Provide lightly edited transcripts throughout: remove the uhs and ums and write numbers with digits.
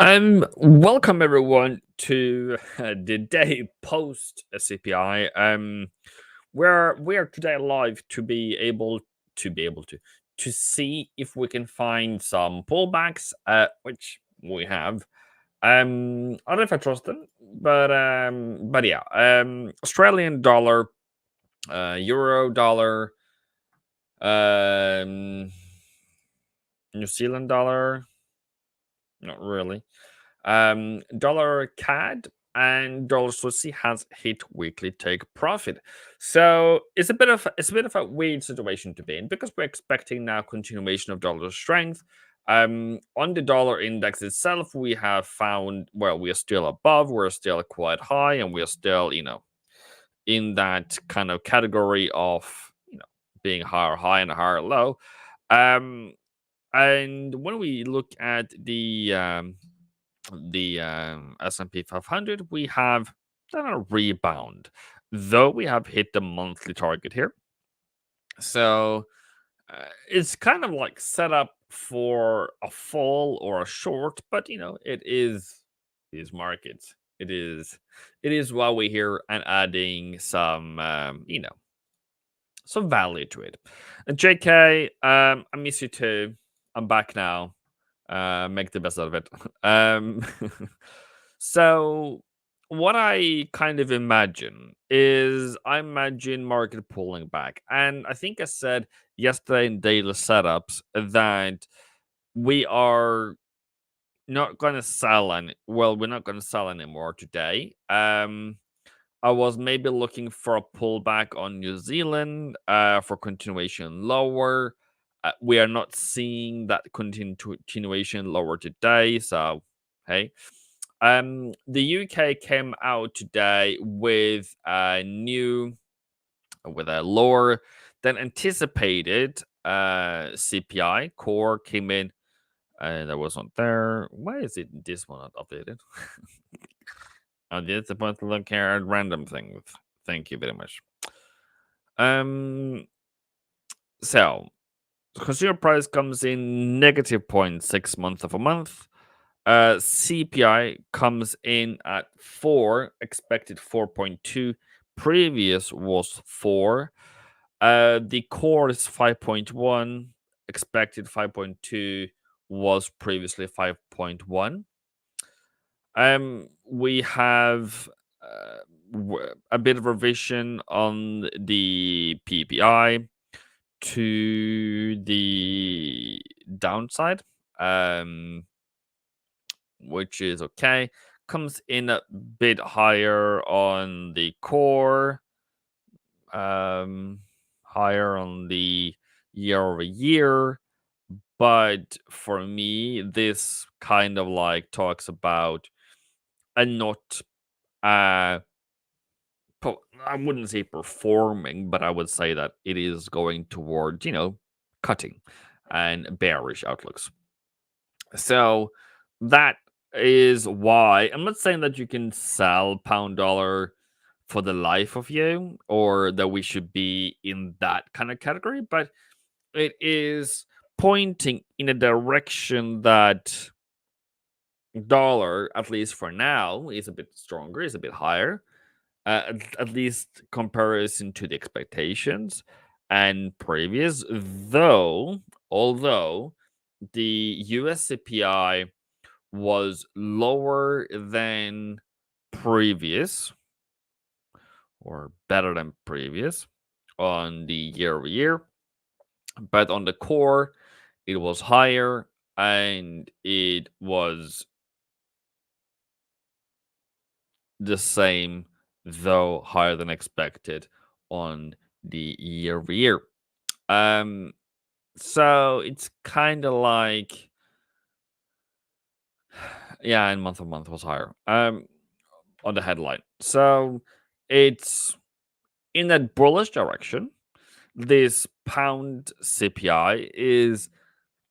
Welcome everyone to the day post CPI. Where we are today live to see if we can find some pullbacks, which we have. I don't know if I trust them, but yeah. Australian dollar, Euro dollar, um, New Zealand dollar, not really. Dollar CAD and dollar Swissie has hit weekly take profit. So it's a bit of a weird situation to be in because we're expecting now continuation of dollar strength. On the dollar index itself, we have found, well, we are still above, we're still quite high, and we're still, in that kind of category of, being higher high and higher low. Um, and when we look at the S&P 500, we have done a rebound, though we have hit the monthly target here. So it's kind of like set up for a fall or a short, but it is markets. It is why we're here and adding some value to it. And JK, I miss you too. I'm back now. Make the best out of it. So what I kind of imagine is I imagine market pulling back. And I think I said yesterday in daily setups that we are not going to sell any. Well, we're not going to sell anymore today. I was maybe looking for a pullback on New Zealand for continuation lower. We are not seeing that continuation lower today. So, hey. The UK came out today with a lower than anticipated CPI. Core came in. That wasn't there. Why is this one not updated? Oh, that's a point to look here at random things. Thank you very much. So consumer price comes in negative 0.6 month of a month. CPI comes in at 4, expected 4.2. Previous was 4. The core is 5.1, expected 5.2, was previously 5.1. We have a bit of revision on the PPI to the downside, which is okay. Comes in a bit higher on the core, higher on the year over year. But for me, this kind of like talks about a not I wouldn't say performing, but I would say that it is going towards, cutting and bearish outlooks. So that is why I'm not saying that you can sell pound dollar for the life of you or that we should be in that kind of category, but it is pointing in a direction that dollar, at least for now, is a bit stronger, is a bit higher, at least comparison to the expectations and previous. Although the US CPI was lower than previous or better than previous on the year over year, but on the core, it was higher and it was the same, though higher than expected on the year over year. So it's kind of like, yeah, and month of month was higher. On the headline, so it's in that bullish direction. This pound CPI is,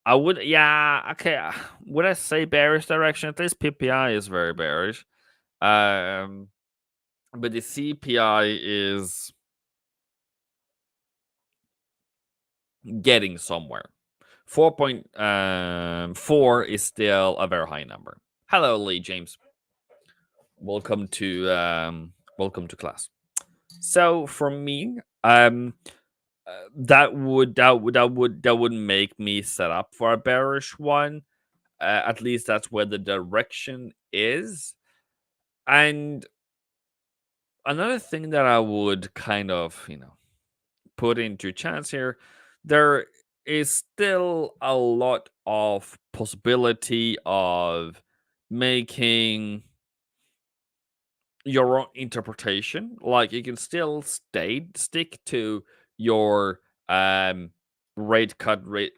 would I say bearish direction? This PPI is very bearish. But the CPI is getting somewhere. 4.4 is still a very high number. Hello, Lee James. Welcome to class. So for me, that would make me set up for a bearish one. At least that's where the direction is. And another thing that I would kind of put into chance here, there is still a lot of possibility of making your own interpretation. Like you can still stick to your rate cut rate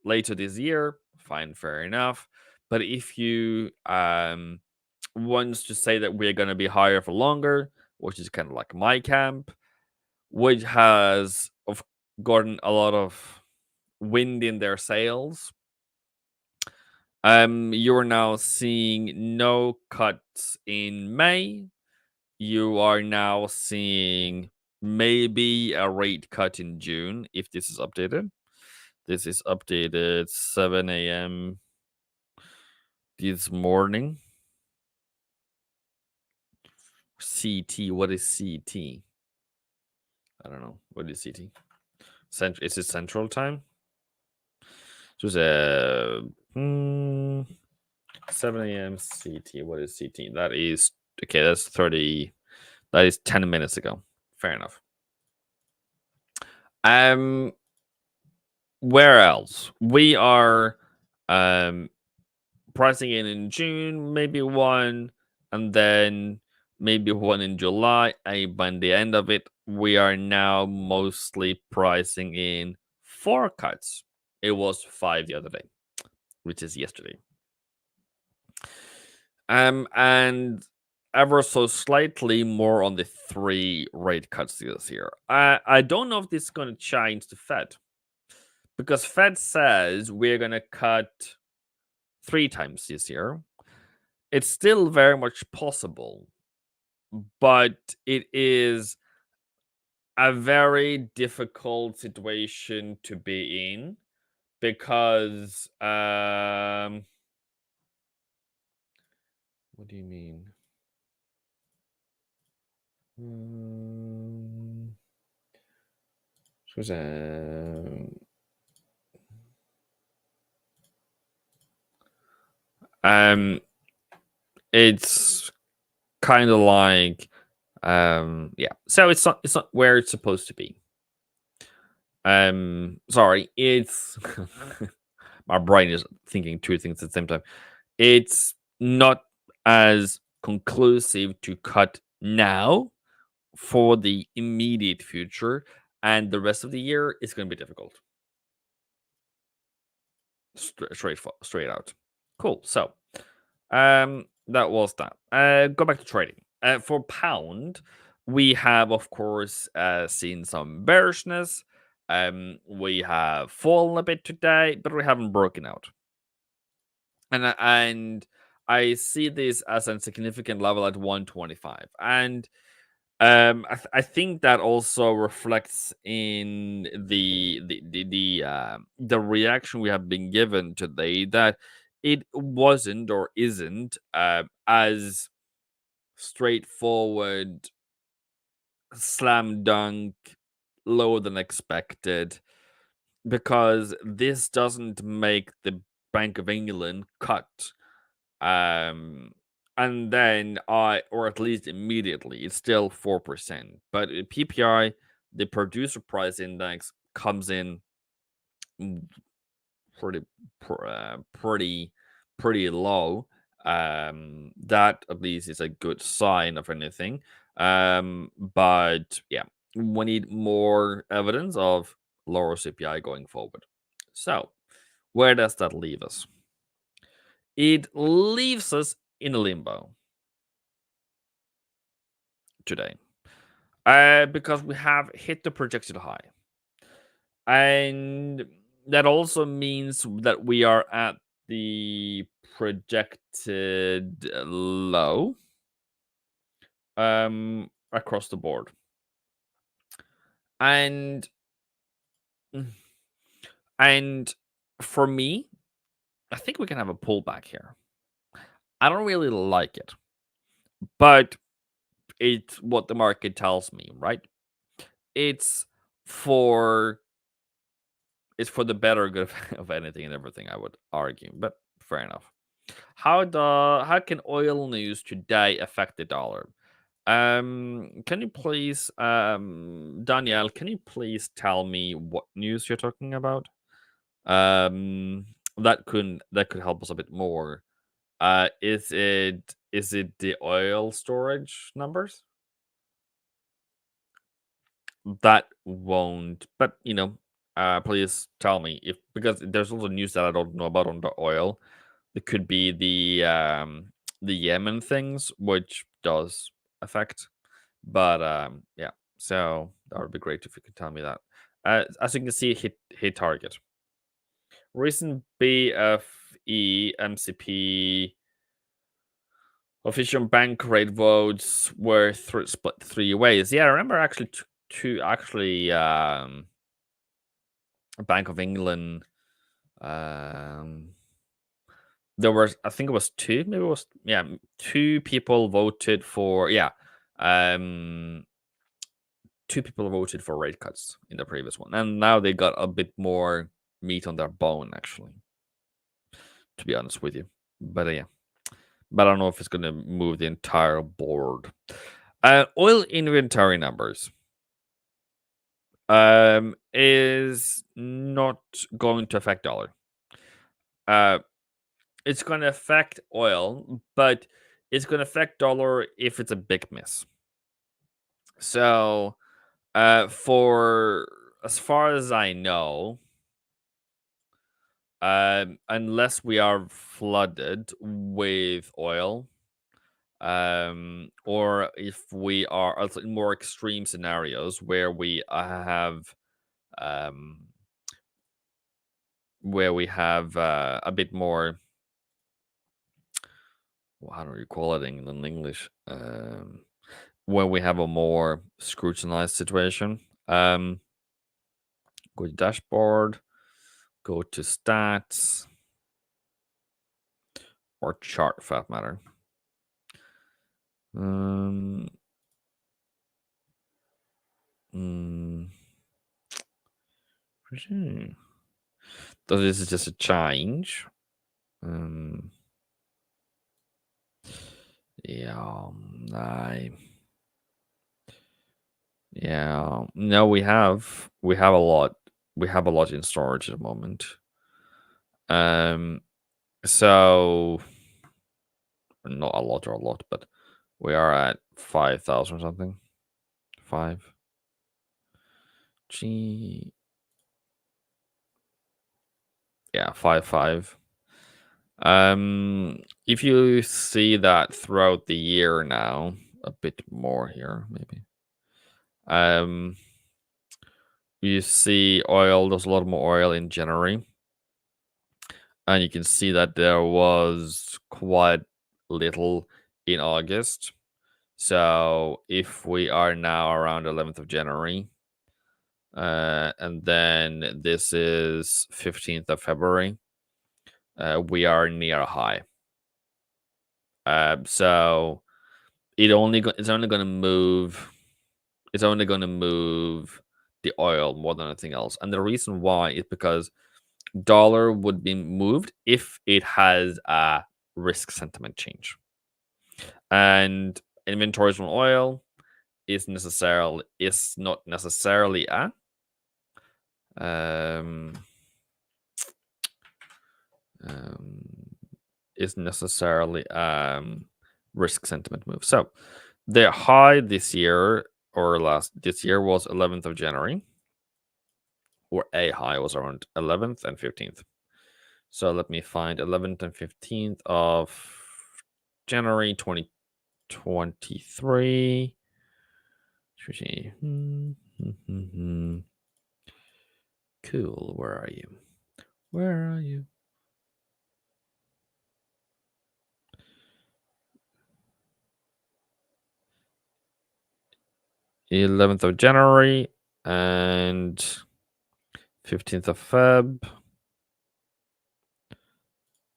later this year. Fine, fair enough. But if you wants to say that we're going to be higher for longer, which is kind of like my camp, which has of gotten a lot of wind in their sails. You're now seeing no cuts in May. You are now seeing maybe a rate cut in June if this is updated. This is updated 7 a.m. this morning. CT, what is CT? I don't know. What is CT? Is it Central Time? So it's 7 a.m. CT. What is CT? That is okay. That's 30. That is 10 minutes ago. Fair enough. Where else? We are pricing in June, maybe one, and then maybe one in July. And by the end of it, we are now mostly pricing in 4 cuts. It was 5 the other day, which is yesterday. And ever so slightly more on the 3 rate cuts this year. I don't know if this is going to change the Fed, because Fed says we're going to cut 3 times this year. It's still very much possible, but it is a very difficult situation to be in because what do you mean? It's kind of like yeah. So it's not where it's supposed to be. Sorry, it's my brain is thinking 2 things at the same time. It's not as conclusive to cut now for the immediate future, and the rest of the year is going to be difficult. Straight out. Cool. So, that was that. Go back to trading. For pound, we have of course seen some bearishness. We have fallen a bit today, but we haven't broken out. And I see this as a significant level at 125, and I think that also reflects in the reaction we have been given today, that it wasn't or isn't as straightforward, slam dunk, lower than expected, because this doesn't make the Bank of England cut. And then or at least immediately, it's still 4%. But PPI, the producer price index, comes in pretty pretty low. That at least is a good sign of anything. But yeah, we need more evidence of lower CPI going forward. So where does that leave us? It leaves us in a limbo today, because we have hit the projected high, and that also means that we are at the projected low across the board. And for me, I think we can have a pullback here. I don't really like it, but it's what the market tells me, right? It's for it's for the better good of anything and everything, I would argue, but fair enough. How can oil news today affect the dollar? Can you please, Danielle, can you please tell me what news you're talking about? Um, that could help us a bit more. Is it the oil storage numbers? That won't, but please tell me if because there's also news that I don't know about on the oil. It could be the Yemen things, which does affect. But yeah, so that would be great if you could tell me that. As you can see, hit target. Recent BFE MCP official bank rate votes were split three ways. Yeah, I remember actually two actually Bank of England. Um, there was, I think it was two, maybe it was, yeah, two people voted for, yeah, um, two people voted for rate cuts in the previous one, and now they got a bit more meat on their bone, actually, to be honest with you. But yeah, but I don't know if it's going to move the entire board. Oil inventory numbers is not going to affect dollar. Uh, it's going to affect oil, but it's going to affect dollar if it's a big miss. So, for as far as I know, unless we are flooded with oil, or if we are also in more extreme scenarios um, where we have a bit more, well, how do you call it in English? Where we have a more scrutinized situation. Go to dashboard, go to stats, or chart for that matter. Mm, so this is just a change. Yeah, I yeah. No, we have a lot. We have a lot in storage at the moment. Um, so not a lot or a lot, but we are at 5,000 something. 5. G. Yeah, 5. If you see that throughout the year now, a bit more here, maybe. Um, you see oil, there's a lot more oil in January. And you can see that there was quite little in August. So if we are now around 11th of January, and then this is 15th of February, we are near a high. So it's only going to move. It's only going to move the oil more than anything else. And the reason why is because dollar would be moved if it has a risk sentiment change. And inventories on oil is not necessarily a um, is necessarily risk sentiment move. So the high this year this year was 11th of January, or a high was around 11th and 15th. So let me find 11th and 15th of January 2023. Cool. Where are you? Where are you? 11th of January and 15th of Feb.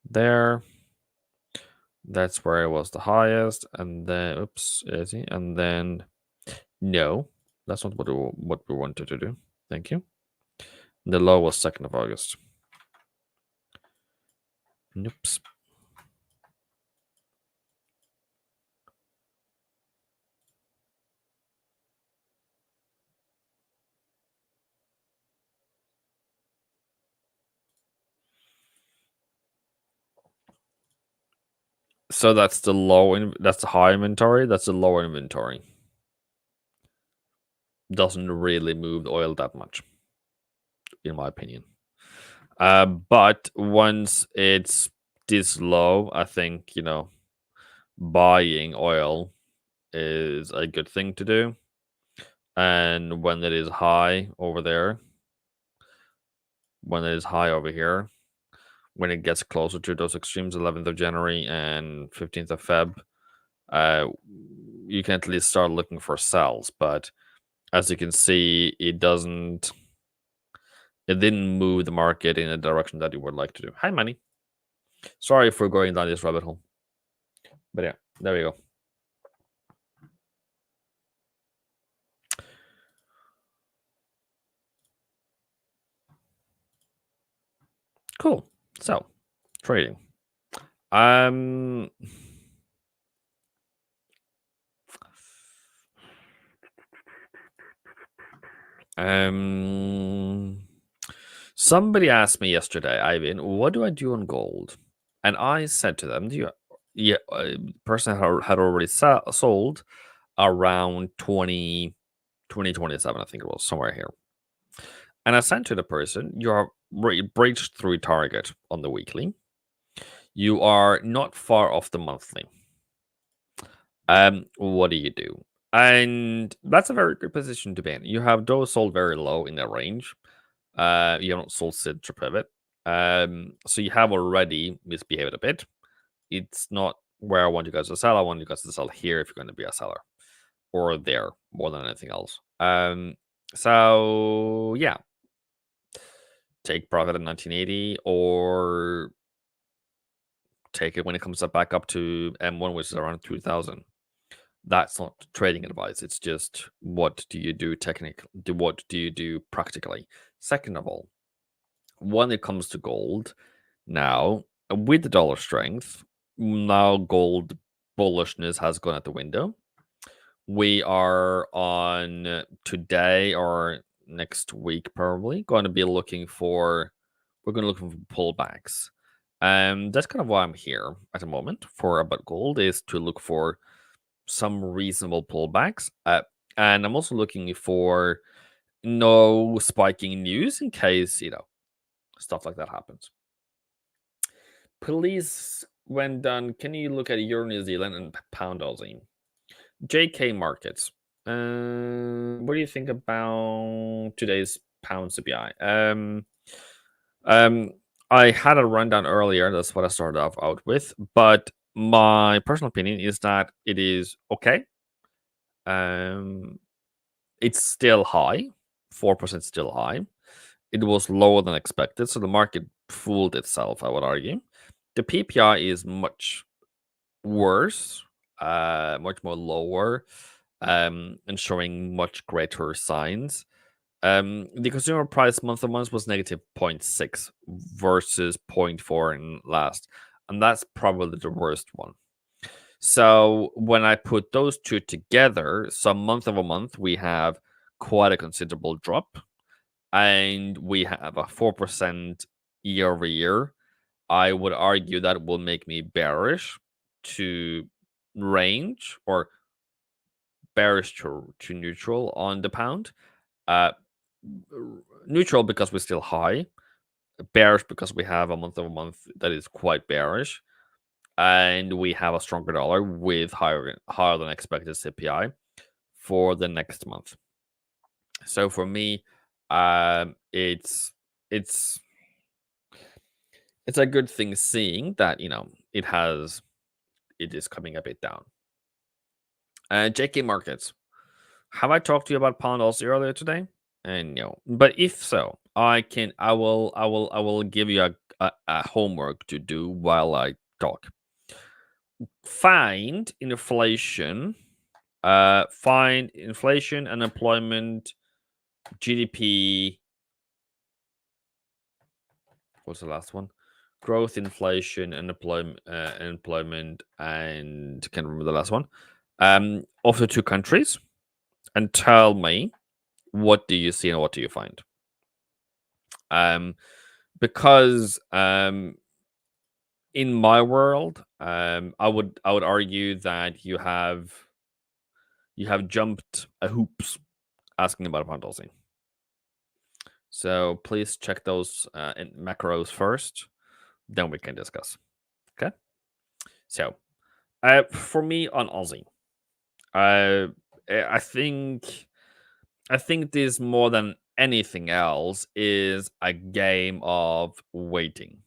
There. That's where it was the highest, and then oops, is it? And then no, that's not what we wanted to do. Thank you. The low was 2nd of August. Oops. So that's the that's the high inventory. That's the lower inventory. Doesn't really move the oil that much, in my opinion. But once it's this low, I think buying oil is a good thing to do. And when it is high over there, when it is high over here, when it gets closer to those extremes, 11th of January and 15th of Feb, uh, you can at least start looking for sells. But as you can see, it didn't move the market in a direction that you would like to do. Hi, Manny. Sorry for going down this rabbit hole. But yeah, there we go. Cool. So, trading. Um, somebody asked me yesterday, Ivan, what do I do on gold? And I said to them, yeah, person had already sold around 2027, I think it was, somewhere here. And I said to the person, you're breached through target on the weekly. You are not far off the monthly. What do you do? And that's a very good position to be in. You have those sold very low in the range. You haven't sold sit to pivot. So you have already misbehaved a bit. It's not where I want you guys to sell. I want you guys to sell here if you're going to be a seller, or there more than anything else. So yeah, take profit at 1980, or take it when it comes back up to M1, which is around 2000. That's not trading advice. It's just what do you do technically? What do you do practically? Second of all, when it comes to gold, now with the dollar strength, now gold bullishness has gone out the window. We are on today or next week probably going to be looking for we're going to look for pullbacks. That's kind of why I'm here at the moment for about gold, is to look for some reasonable pullbacks. And I'm also looking for no spiking news in case, stuff like that happens. Please, when done, can you look at Euro New Zealand and Pound Aussie? JK markets. What do you think about today's pound CPI? I had a rundown earlier. That's what I started off out with. But my personal opinion is that it is okay. It's still high, 4% still high. It was lower than expected, so the market fooled itself, I would argue. The PPI is much worse, much more lower, and showing much greater signs. The consumer price month on month was negative 0.6 versus 0.4 in last, and that's probably the worst one. So when I put those two together, so month over month, we have quite a considerable drop, and we have a 4% year over year. I would argue that will make me bearish to range, or bearish to neutral on the pound. Uh, Neutral because we're still high, bearish because we have a month over month that is quite bearish, and we have a stronger dollar with higher than expected CPI for the next month. So for me, it's a good thing seeing that it is coming a bit down. JK markets. Have I talked to you about pound Aussie earlier today? And no, but if so, I will give you a homework to do while I talk. find inflation, unemployment, GDP. What's the last one? Growth, inflation, employment, and can't remember the last one. Of the two countries, and tell me what do you see and what do you find? Because in my world, I would argue that you have jumped a hoops asking about a pound Aussie. So please check those in macros first, then we can discuss. Okay. So for me on Aussie, uh, I think this more than anything else is a game of waiting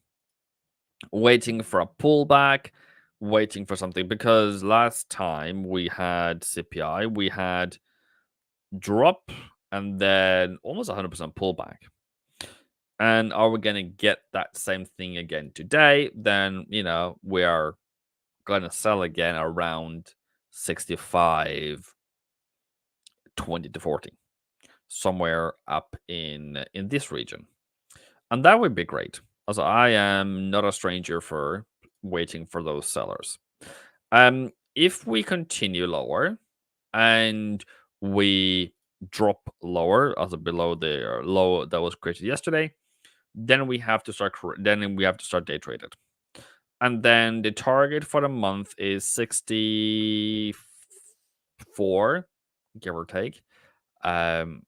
for a pullback, waiting for something. Because last time we had CPI, we had drop and then almost 100% pullback. And are we going to get that same thing again today? Then, we are going to sell again around 65, 20 to 40, somewhere up in this region. And that would be great. Also, I am not a stranger for waiting for those sellers. If we continue lower and we drop lower, also below the low that was created yesterday, then we have to start. Then we have to start day traded, and then the target for the month is 64, give or take, and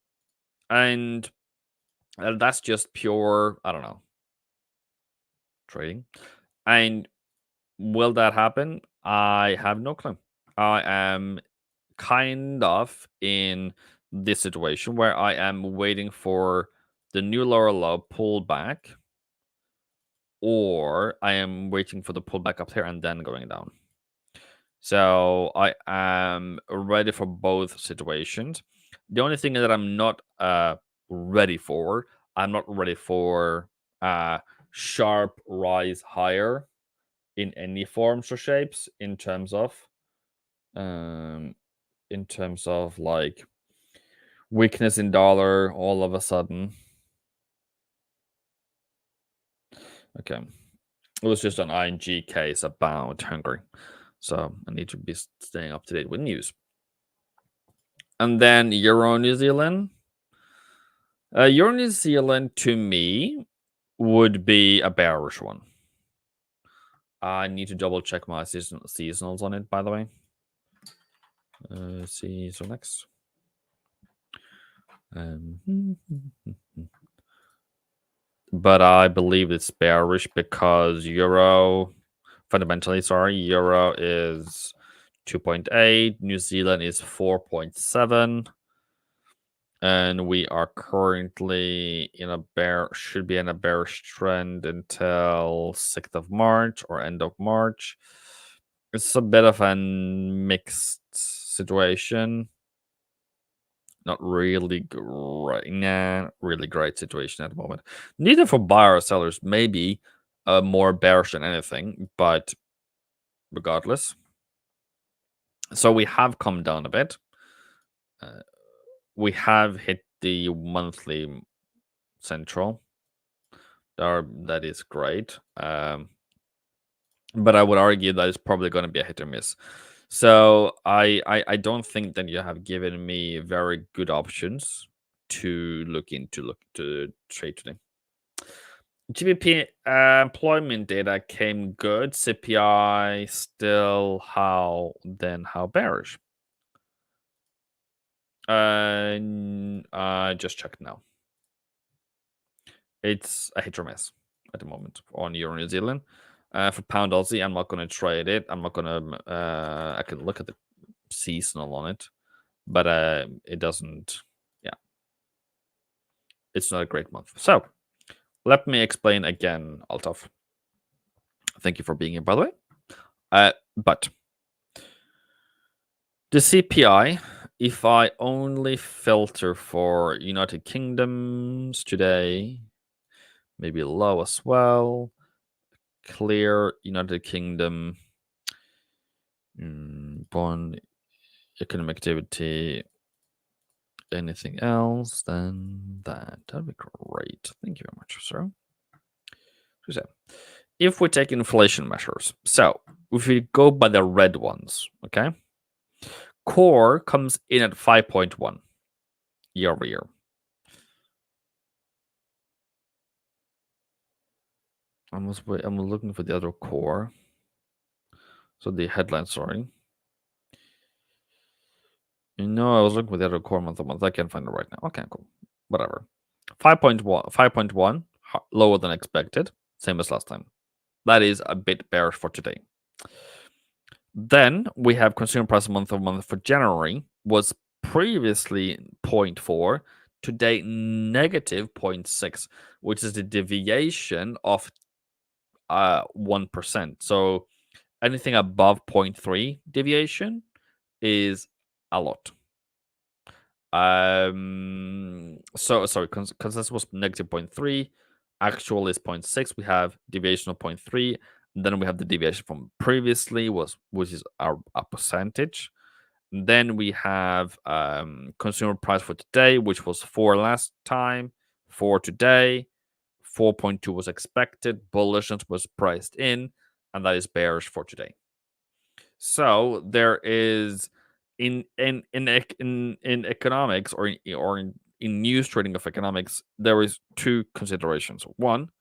that's just pure. I don't know, trading. And will that happen? I have no clue. I am kind of in this situation where I am waiting for the new lower low pullback, or I am waiting for the pullback up here and then going down. So I am ready for both situations. The only thing that I'm not ready for, I'm not ready for a sharp rise higher in any forms or shapes um in terms of like weakness in dollar all of a sudden. Okay. It was just an ING case about Hungary. So I need to be staying up to date with news. And then Euro New Zealand. Euro New Zealand to me would be a bearish one. I need to double check my seasonals on it, by the way. See, so next. But I believe it's bearish because euro is 2.8, New Zealand is 4.7, and we are currently should be in a bearish trend until 6th of March or end of March. It's a bit of a mixed situation. Not really great. Nah, really great situation at the moment. Neither for buyer or sellers. Maybe more bearish than anything, but regardless. So we have come down a bit. We have hit the monthly central. That is great. But I would argue that it's probably going to be a hit or miss. So I don't think that you have given me very good options to to trade today. GDP employment data came good. CPI still how bearish? I just checked now. It's a hit or miss at the moment on Euro New Zealand. For pound Aussie, I'm not going to trade it. I'm not going to. I can look at the seasonal on it, but it doesn't. Yeah, it's not a great month. So let me explain again, Altaf. Thank you for being here, by the way. But the CPI, if I only filter for United Kingdoms today, maybe low as well. Clear United Kingdom. Bond, economic activity, anything else than that? That'd be great. Thank you very much, sir. So, if we take inflation measures, so if we go by the red ones, okay, core comes in at 5.1 year over year. I'm looking for the other core. So the headline, sorry. I was looking for the other core month to month. I can't find it right now. Okay, cool. Whatever. 5.1, lower than expected. Same as last time. That is a bit bearish for today. Then we have consumer price month over month for January was previously 0.4, today negative 0.6, which is the deviation of 1%. So anything above 0.3 deviation is a lot. So sorry, consensus was negative 0.3, actual is 0.6. We have deviation of 0.3. Then we have the deviation from previously which is a percentage. And then we have consumer price for today, which was 4 last time, 4 today, 4.2 was expected, bullishness was priced in, and that is bearish for today. So there is in economics or in news trading of economics, there is two considerations. One,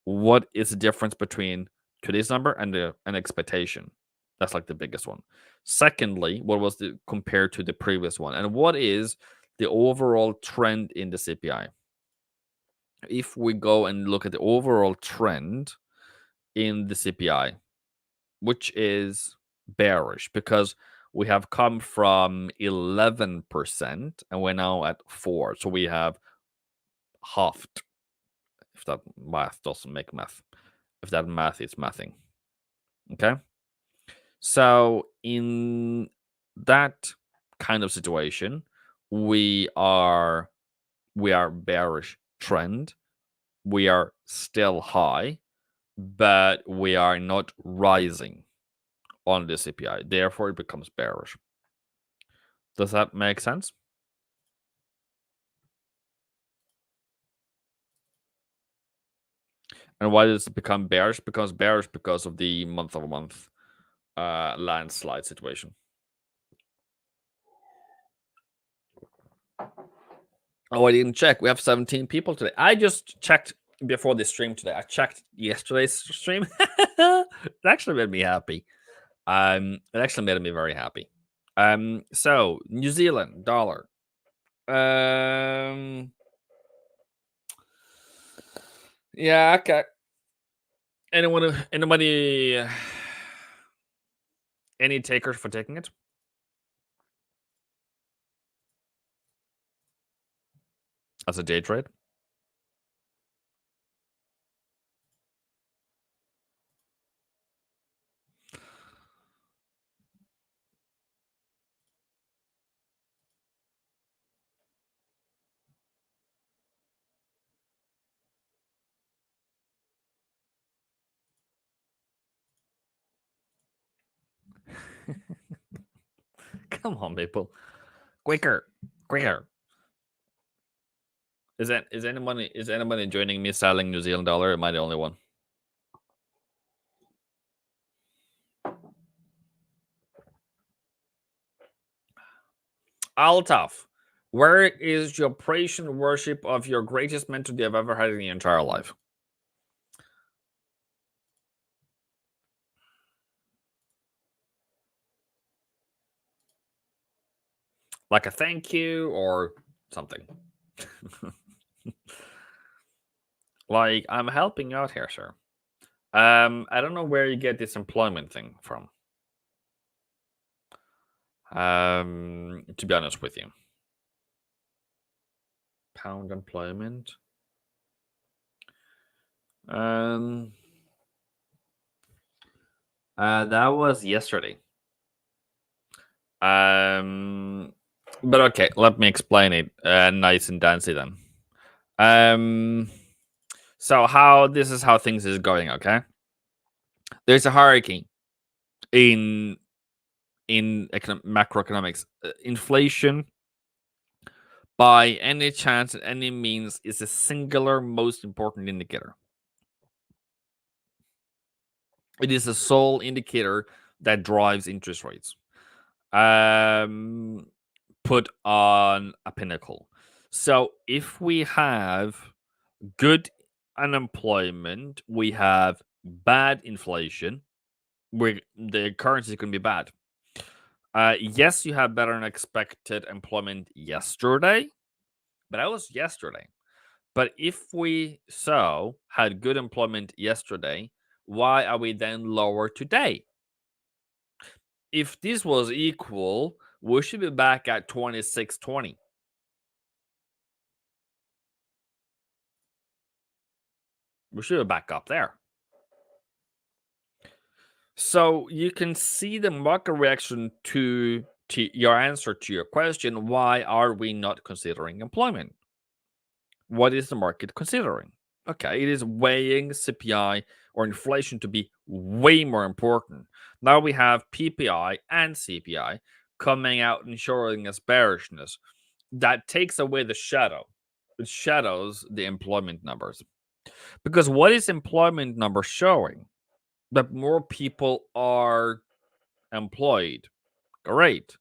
what is the difference between today's number and an expectation? That's like the biggest one. Secondly, what was the compared to the previous one, and what is the overall trend in the CPI? If we go and look at the overall trend in the CPI, which is bearish because we have come from 11% and we're now at 4. So we have halved, if that math doesn't make math, if that math is mathing. Okay. So in that kind of situation, we are bearish trend. We are still high, but we are not rising on the CPI. Therefore, it becomes bearish. Does that make sense? And why does it become bearish? Because bearish because of the month-over-month landslide situation. Oh, I didn't check. We have 17 people today. I just checked before the stream today. I checked yesterday's stream. It actually made me happy. It actually made me very happy. So New Zealand dollar. Yeah, okay. Anybody any takers for taking it as a day trade? Come on, people. Quicker. Is anybody joining me selling New Zealand dollar? Am I the only one? Altaf, where is your praise and worship of your greatest mentor you have ever had in your entire life? Like a thank you or something? Like, I'm helping out here, sir. I don't know where you get this employment thing from. To be honest with you. Pound employment. That was yesterday. But okay, let me explain it nice and dancy then. So this is how things is going, okay? There's a hierarchy in in macroeconomics. Inflation, by any chance and any means, is the singular most important indicator. It is the sole indicator that drives interest rates. Put on a pinnacle. So if we have good unemployment, we have bad inflation, where the currency can be bad. Yes, you have better than expected employment yesterday, but that was yesterday. But if we had good employment yesterday, why are we then lower today? If this was equal, we should be back at 2620. We should be back up there. So you can see the market reaction to your answer to your question. Why are we not considering employment? What is the market considering? Okay, it is weighing CPI or inflation to be way more important. Now we have PPI and CPI coming out and showing us bearishness. That takes away the shadow. It shadows the employment numbers. Because what is employment number showing? That more people are employed. Great.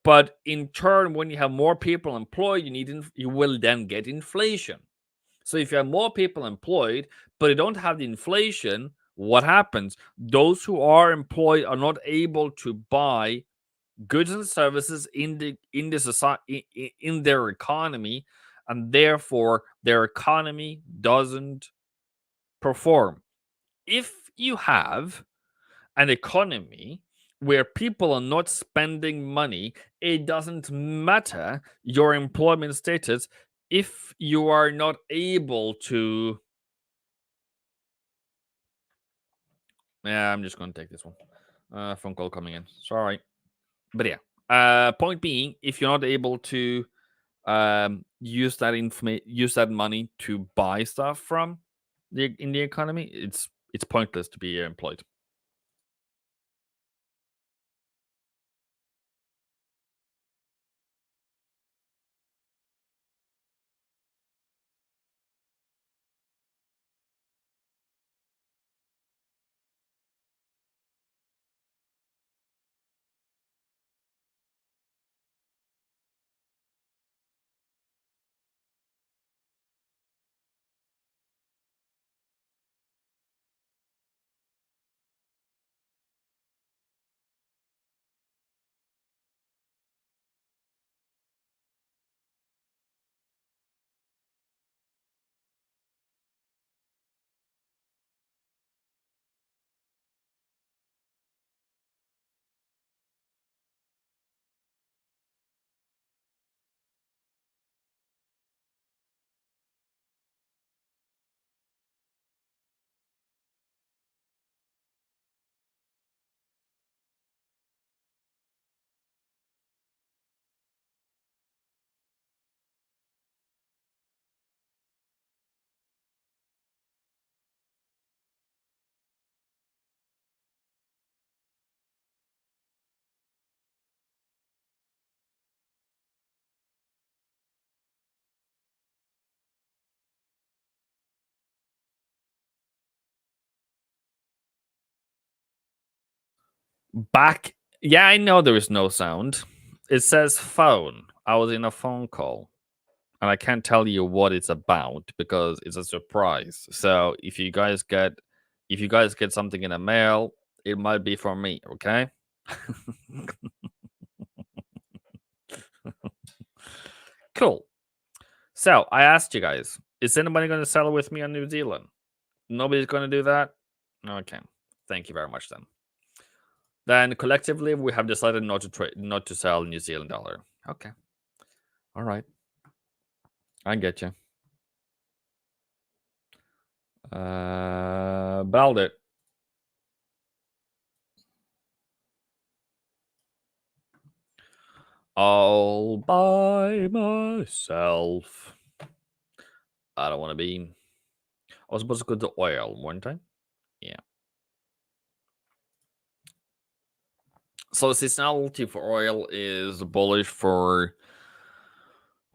But in turn, when you have more people employed, you will then get inflation. So if you have more people employed, but you don't have the inflation, what happens? Those who are employed are not able to buy goods and services in the society, in their economy, and therefore their economy doesn't perform. If you have an economy where people are not spending money, it doesn't matter your employment status if you are not able to. Yeah, I'm just going to take this one. Phone call coming in. Sorry. But yeah. Point being, if you're not able to use that money to buy stuff from in the economy, it's pointless to be employed. Back. Yeah, I know there is no sound. It says phone. I was in a phone call, and I can't tell you what it's about because it's a surprise. So if you guys get something in the mail, it might be from me. Okay. Cool. So I asked you guys, is anybody going to sell with me on New Zealand? Nobody's going to do that. Okay. Thank you very much then. Then collectively, we have decided not to sell New Zealand dollar. Okay. All right. I get you. But I'll do it. All by myself. I don't want to be. I was supposed to go to oil one time. Yeah. So seasonality for oil is bullish for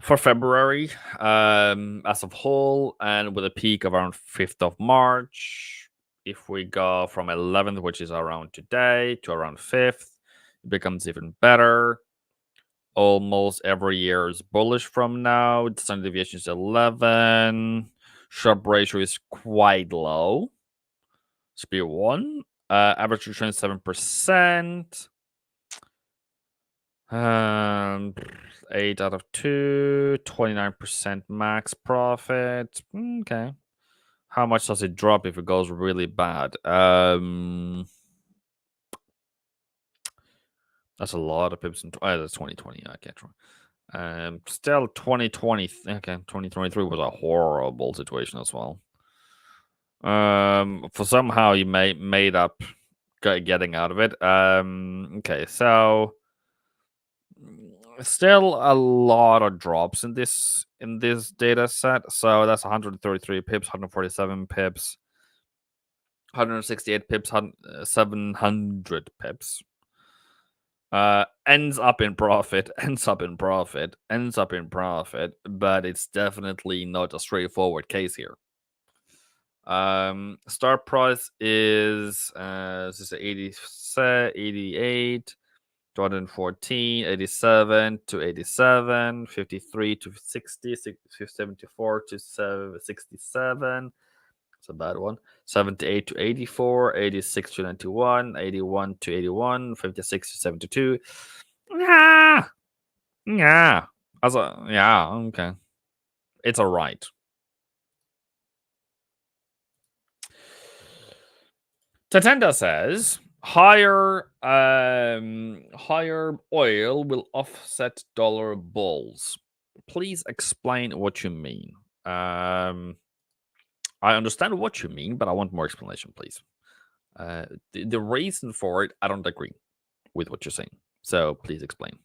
February, as a whole, and with a peak around 5th of March. If we go from 11th, which is around today, to around 5th, it becomes even better. Almost every year is bullish from now. The standard deviation is 11. Sharp ratio is quite low. Speed 1. Average return 7%. 8 out of 2, 29% max profit. Okay. How much does it drop if it goes really bad? That's a lot of pips. That's 2020. I can't try. Still 2020. Okay, 2023 was a horrible situation as well. For somehow you made up getting out of it. Okay, so still a lot of drops in this data set. So that's 133 pips, 147 pips, 168 pips, 700 pips. Ends up in profit, but it's definitely not a straightforward case here. Start price is this is 88, 214, 87 to 87, 53 to 60, 74 to 67. It's a bad one. 78 to 84, 86 to 91, 81 to 81, 56 to 72. Yeah. Yeah. Yeah, okay. It's all right. Tatenda says higher oil will offset dollar bulls. Please explain what you mean. I understand what you mean, but I want more explanation, please. The reason for it, I don't agree with what you're saying. So please explain.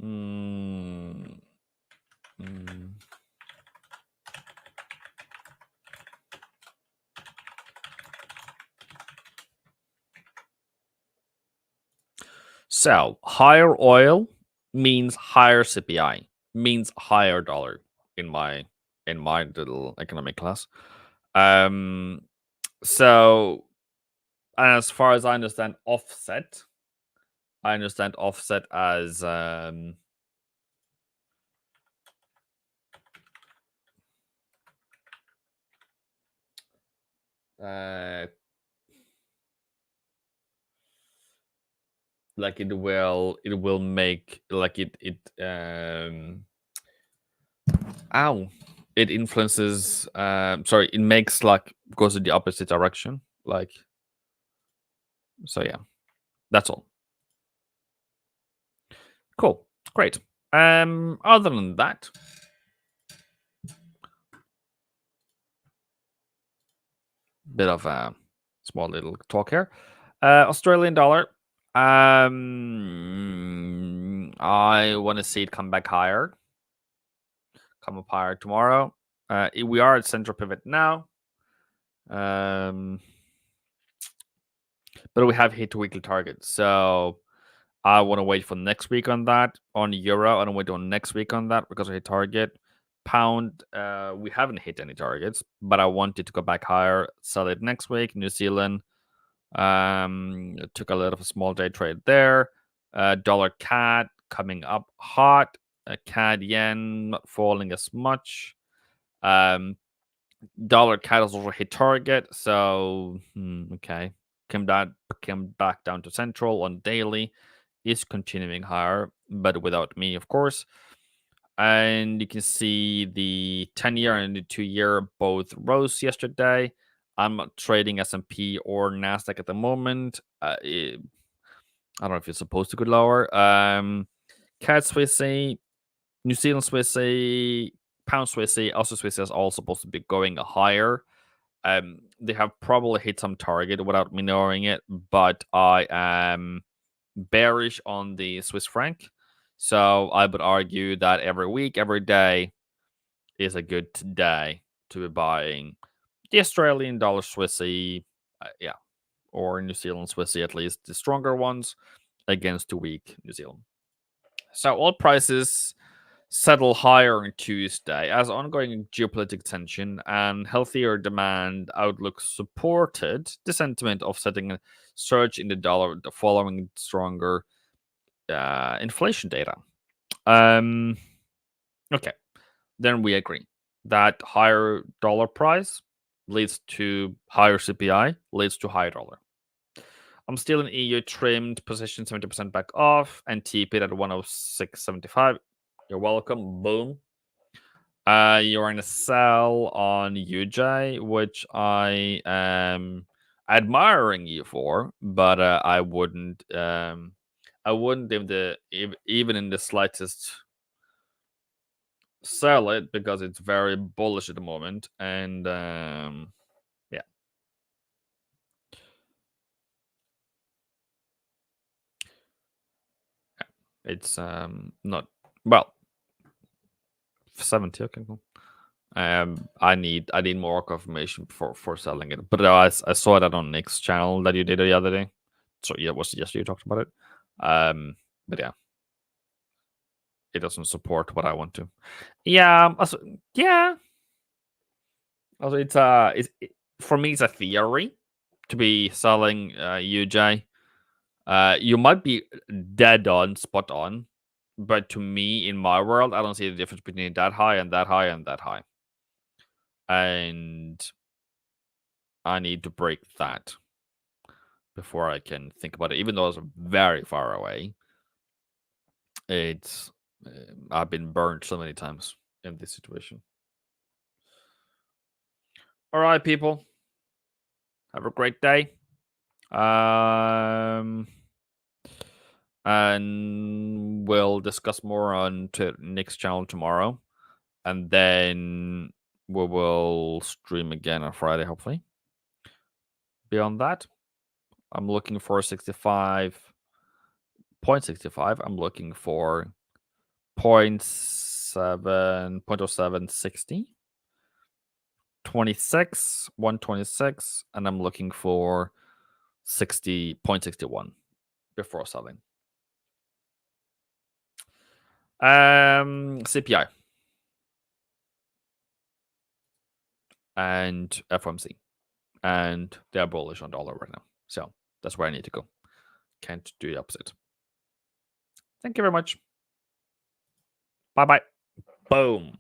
Mm, mm. So higher oil means higher CPI, means higher dollar in my little economic class. So as far as I understand offset as like it will make like it influences sorry, it makes like goes in the opposite direction, like, so yeah, that's all. Cool, great. Other than that, bit of a small little talk here. Australian dollar, I want to see it come back higher, come up higher tomorrow. We are at central pivot now, but we have hit weekly targets, so I want to wait for next week on that. On euro, I don't wait on next week on that because I hit target. Pound, we haven't hit any targets, but I wanted to go back higher, sell it next week. New Zealand, took a little of a small day trade there. Dollar CAD coming up hot. CAD yen not falling as much. Dollar CAD has also hit target, so okay. Came back down to central on daily. Is continuing higher, but without me, of course. And you can see the 10-year and the 2-year both rose yesterday. I'm not trading S&P or Nasdaq at the moment. I don't know if it's supposed to go lower. CAD Swissy, New Zealand Swissy, Pound Swissy, also Swissy is all supposed to be going higher. They have probably hit some target without me knowing it, but I am bearish on the Swiss franc. So I would argue that every week, every day is a good day to be buying the Australian dollar Swissy, yeah, or New Zealand Swissy, at least the stronger ones against the weak New Zealand. So oil prices settle higher on Tuesday as ongoing geopolitical tension and healthier demand outlook supported the sentiment, offsetting a surge in the dollar following stronger inflation data. Okay, then we agree that higher dollar price leads to higher CPI, leads to higher dollar. I'm still in EU trimmed position 70% back off and TP at 106.75. You're welcome. Boom. You're in a sell on UJ, which I am admiring you for, but I wouldn't even in the slightest sell it because it's very bullish at the moment, and yeah, it's not well 70. Okay, cool. I need more confirmation for selling it, but I saw that on Nick's channel that you did the other day. So yeah, was yesterday you talked about it. But yeah, it doesn't support what I want to. Yeah, also, yeah. Also, for me, it's a theory to be selling UJ. You might be dead on, spot on, but to me, in my world, I don't see the difference between that high and that high and that high. And I need to break that before I can think about it. Even though it's very far away, it's I've been burned so many times in this situation. All right, people, have a great day. And we'll discuss more on Nick's channel tomorrow, and then we will stream again on Friday, hopefully. Beyond that, I'm looking for 65.65. I'm looking for 0.0760, 26, 126, and I'm looking for 60.61 before selling. CPI and FOMC, and they're bullish on dollar right now, so that's where I need to go. Can't do the opposite. Thank you very much. Bye bye. Boom.